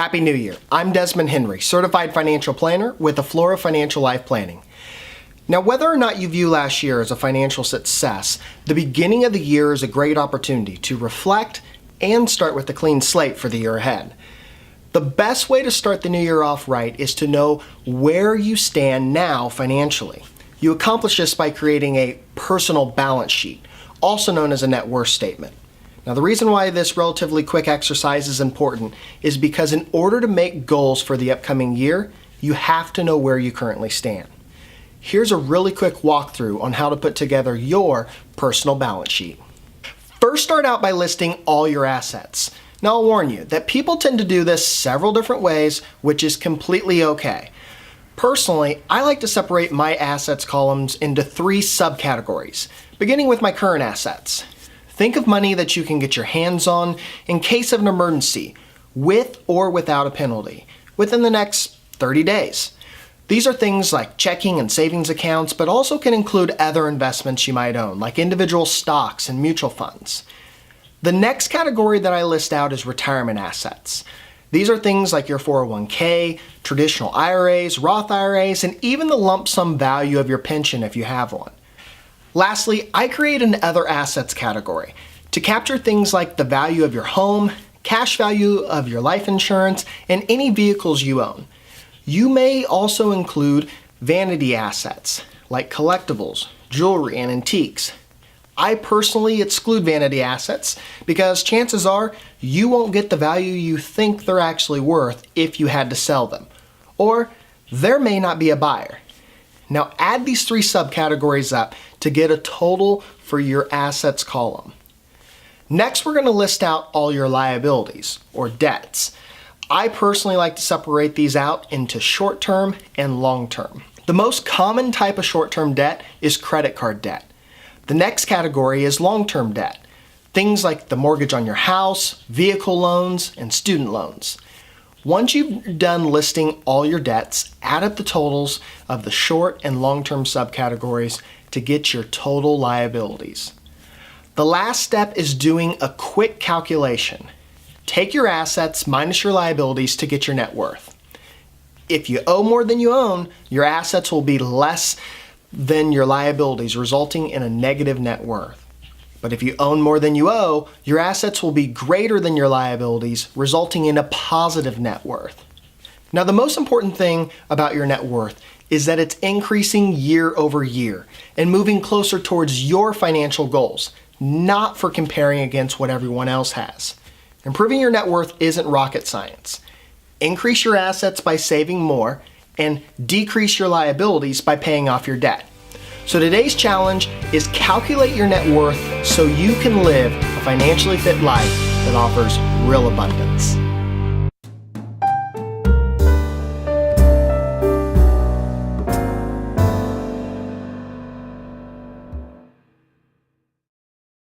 Happy New Year. I'm Desmond Henry, Certified Financial Planner with Afflora Financial Life Planning. Now, whether or not you view last year as a financial success, the beginning of the year is a great opportunity to reflect and start with a clean slate for the year ahead. The best way to start the new year off right is to know where you stand now financially. You accomplish this by creating a personal balance sheet, also known as a net worth statement. Now, the reason why this relatively quick exercise is important is because in order to make goals for the upcoming year, you have to know where you currently stand. Here's a really quick walkthrough on how to put together your personal balance sheet. First, start out by listing all your assets. Now, I'll warn you that people tend to do this several different ways, which is completely okay. Personally, I like to separate my assets columns into 3 subcategories, beginning with my current assets. Think of money that you can get your hands on in case of an emergency, with or without a penalty, within the next 30 days. These are things like checking and savings accounts, but also can include other investments you might own, like individual stocks and mutual funds. The next category that I list out is retirement assets. These are things like your 401k, traditional IRAs, Roth IRAs, and even the lump sum value of your pension if you have one. Lastly, I create an other assets category to capture things like the value of your home, cash value of your life insurance, and any vehicles you own. You may also include vanity assets like collectibles, jewelry, and antiques. I personally exclude vanity assets because chances are you won't get the value you think they're actually worth if you had to sell them, or there may not be a buyer. Now add these 3 subcategories up to get a total for your assets column. Next, we're going to list out all your liabilities or debts. I personally like to separate these out into short-term and long-term. The most common type of short-term debt is credit card debt. The next category is long-term debt, things like the mortgage on your house, vehicle loans, and student loans. Once you've done listing all your debts, add up the totals of the short and long-term subcategories to get your total liabilities. The last step is doing a quick calculation. Take your assets minus your liabilities to get your net worth. If you owe more than you own, your assets will be less than your liabilities, resulting in a negative net worth. But if you own more than you owe, your assets will be greater than your liabilities, resulting in a positive net worth. Now, the most important thing about your net worth is that it's increasing year over year and moving closer towards your financial goals, not for comparing against what everyone else has. Improving your net worth isn't rocket science. Increase your assets by saving more and decrease your liabilities by paying off your debt. So today's challenge is calculate your net worth so you can live a financially fit life that offers real abundance.